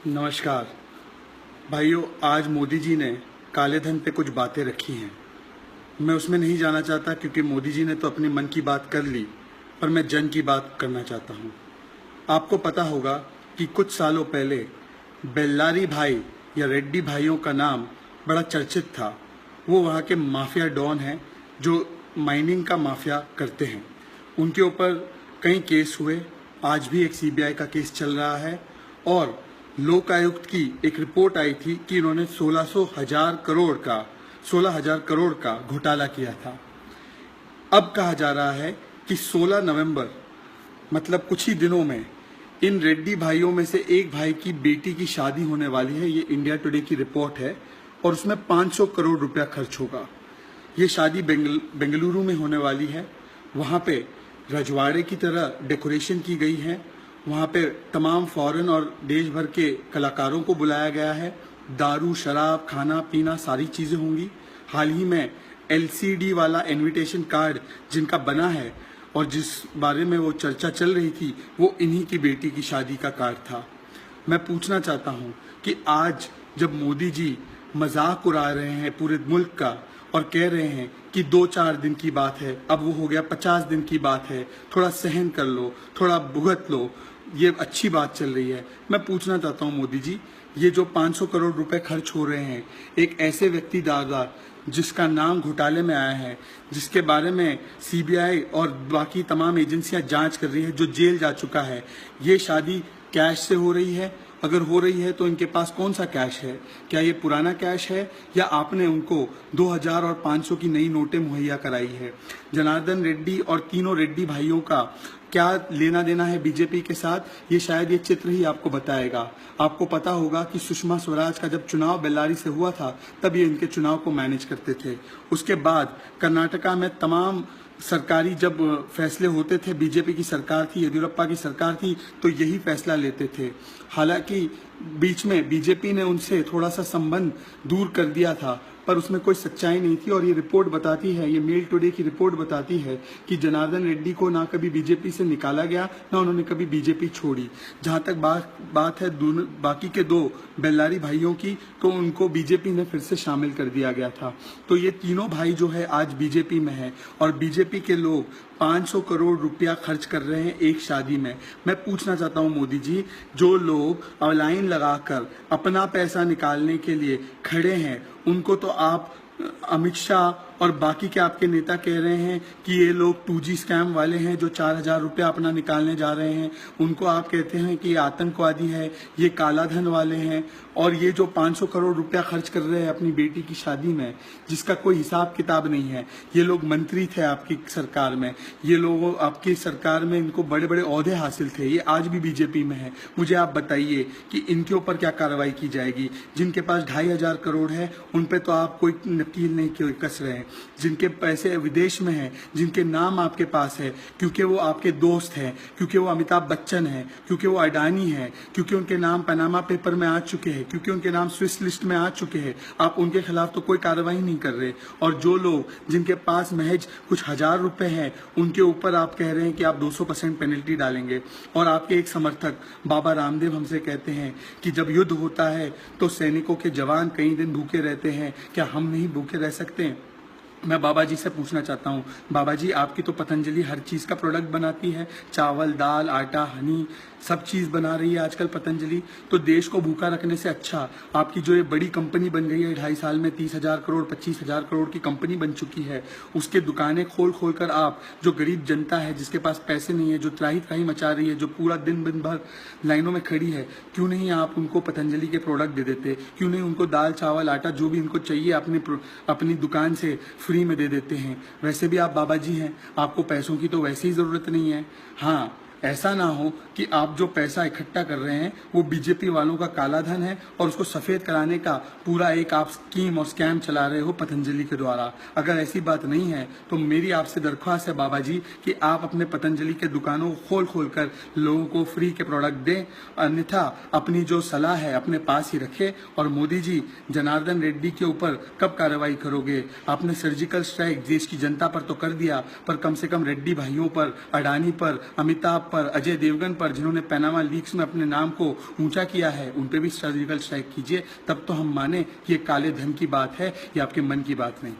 नमस्कार भाइयों। आज मोदी जी ने काले धन पे कुछ बातें रखी हैं। मैं उसमें नहीं जाना चाहता क्योंकि मोदी जी ने तो अपनी मन की बात कर ली, पर मैं जन की बात करना चाहता हूँ। आपको पता होगा कि कुछ सालों पहले बेल्लारी भाई या रेड्डी भाइयों का नाम बड़ा चर्चित था। वो वहाँ के माफिया डॉन हैं जो माइनिंग का माफिया करते हैं। उनके ऊपर कई केस हुए, आज भी एक सीबीआई का केस चल रहा है और लोक आयुक्त की एक रिपोर्ट आई थी कि इन्होंने 16,000 करोड़ का घोटाला किया था। अब कहा जा रहा है कि 16 नवंबर मतलब कुछ ही दिनों में इन रेड्डी भाइयों में से एक भाई की बेटी की शादी होने वाली है। ये इंडिया टुडे की रिपोर्ट है और उसमें 500 करोड़ रुपया खर्च होगा। ये शादी बेंगलुरु में होने वाली है। वहाँ पे रजवाड़े की तरह डेकोरेशन की गई है। वहाँ पे तमाम फॉरेन और देश भर के कलाकारों को बुलाया गया है। दारू, शराब, खाना पीना सारी चीज़ें होंगी। हाल ही में LCD वाला इनविटेशन कार्ड जिनका बना है और जिस बारे में वो चर्चा चल रही थी, वो इन्हीं की बेटी की शादी का कार्ड था। मैं पूछना चाहता हूँ कि आज जब मोदी जी मजाक उड़ा रहे हैं पूरे मुल्क का और कह रहे हैं कि 2-4 दिन की बात है, अब वो हो गया 50 दिन की बात है, थोड़ा सहन कर लो, थोड़ा भुगत लो, ये अच्छी बात चल रही है। मैं पूछना चाहता हूँ मोदी जी, ये जो 500 करोड़ रुपए खर्च हो रहे हैं एक ऐसे व्यक्ति द्वारा जिसका नाम घोटाले में आया है, जिसके बारे में सीबीआई और बाकी तमाम एजेंसियां जांच कर रही है, जो जेल जा चुका है, ये शादी कैश से हो रही है? अगर हो रही है तो इनके पास कौन सा कैश है? क्या ये पुराना कैश है या आपने उनको 2000 और 500 की नई नोटें मुहैया कराई है? जनार्दन रेड्डी और तीनों रेड्डी भाइयों का क्या लेना देना है बीजेपी के साथ, ये शायद ये चित्र ही आपको बताएगा। आपको पता होगा कि सुषमा स्वराज का जब चुनाव बेल्लारी से हुआ था तब ये इनके चुनाव को मैनेज करते थे। उसके बाद कर्नाटका में तमाम सरकारी जब फैसले होते थे, बीजेपी की सरकार थी, येदियुरप्पा की सरकार थी, तो यही फैसला लेते थे। हालांकि बीच में बीजेपी ने उनसे थोड़ा सा संबंध दूर कर दिया था, पर उसमें कोई सच्चाई नहीं थी। और ये रिपोर्ट बताती है, ये मेल टुडे की रिपोर्ट बताती है कि जनार्दन रेड्डी को ना कभी बीजेपी से निकाला गया, ना उन्होंने कभी बीजेपी छोड़ी। जहां तक बात है बाकी के 2 बेल्लारी भाइयों की, तो उनको बीजेपी ने फिर से शामिल कर दिया गया था। तो ये तीनों भाई जो है आज बीजेपी में है और बीजेपी के लोग 500 करोड़ रुपया खर्च कर रहे हैं एक शादी में। मैं पूछना चाहता हूं मोदी जी, जो लोग लाइन लगाकर अपना पैसा निकालने के लिए खड़े हैं, उनको तो आप अमित शाह और बाकी के आपके नेता कह रहे हैं कि ये लोग 2G स्कैम वाले हैं जो 4000 रुपया अपना निकालने जा रहे हैं। उनको आप कहते हैं कि ये आतंकवादी है, ये काला धन वाले हैं। और ये जो 500 करोड़ रुपया खर्च कर रहे हैं अपनी बेटी की शादी में, जिसका कोई हिसाब किताब नहीं है। ये लोग मंत्री थे आपकी सरकार में, ये लोग आपकी सरकार में इनको बड़े बड़े ओहदे हासिल थे, ये आज भी बीजेपी में है। मुझे आप बताइए कि इनके ऊपर क्या कार्रवाई की जाएगी? जिनके पास 2500 करोड़ है उन पे तो आप कोई नकील नहीं कस रहे हैं। जिनके पैसे विदेश में हैं, जिनके नाम आपके पास है, क्योंकि वो आपके दोस्त हैं, क्योंकि वो अमिताभ बच्चन हैं, क्योंकि वो अडानी हैं, क्योंकि उनके नाम पनामा पेपर में आ चुके हैं, क्योंकि उनके नाम स्विस लिस्ट में आ चुके हैं, आप उनके खिलाफ तो कोई कार्रवाई नहीं कर रहे। और जो लोग जिनके पास महज कुछ हजार रुपए हैं, उनके ऊपर आप कह रहे हैं कि आप 200% पेनल्टी डालेंगे। और आपके एक समर्थक बाबा रामदेव हमसे कहते हैं कि जब युद्ध होता है तो सैनिकों के जवान कई दिन भूखे रहते हैं, क्या हम नहीं भूखे रह सकते हैं? मैं बाबा जी से पूछना चाहता हूँ, बाबा जी आपकी तो पतंजलि हर चीज़ का प्रोडक्ट बनाती है, चावल, दाल, आटा, हनी, सब चीज़ बना रही है आजकल पतंजलि। तो देश को भूखा रखने से अच्छा आपकी जो ये बड़ी कंपनी बन गई है 2.5 साल में 30,000 करोड़ 25,000 करोड़ की कंपनी बन चुकी है, उसके दुकानें खोल कर आप जो गरीब जनता है, जिसके पास पैसे नहीं है, जो त्राही त्राही मचा रही है, जो पूरा दिन भर लाइनों में खड़ी है, क्यों नहीं आप उनको पतंजलि के प्रोडक्ट दे देते? क्यों नहीं उनको दाल, चावल, आटा जो भी इनको चाहिए अपनी दुकान से फ्री में दे देते हैं? वैसे भी आप बाबा जी हैं, आपको पैसों की तो वैसे ही ज़रूरत नहीं है। हाँ, ऐसा ना हो कि आप जो पैसा इकट्ठा कर रहे हैं वो बीजेपी वालों का काला धन है और उसको सफेद कराने का पूरा एक आप स्कीम और स्कैम चला रहे हो पतंजलि के द्वारा। अगर ऐसी बात नहीं है तो मेरी आपसे दरख्वास्त है बाबा जी कि आप अपने पतंजलि के दुकानों को खोल कर लोगों को फ्री के प्रोडक्ट दें, अन्यथा अपनी जो सलाह है अपने पास ही रखें। और मोदी जी, जनार्दन रेड्डी के ऊपर कब कार्रवाई करोगे? आपने सर्जिकल स्ट्राइक देश की जनता पर तो कर दिया, पर कम से कम रेड्डी भाइयों पर, अडानी पर, अमिताभ पर, अजय देवगन पर, जिन्होंने पैनामा लीक्स में अपने नाम को ऊंचा किया है, उन पे भी सर्जिकल स्ट्राइक कीजिए, तब तो हम माने कि ये काले धन की बात है, ये आपके मन की बात नहीं।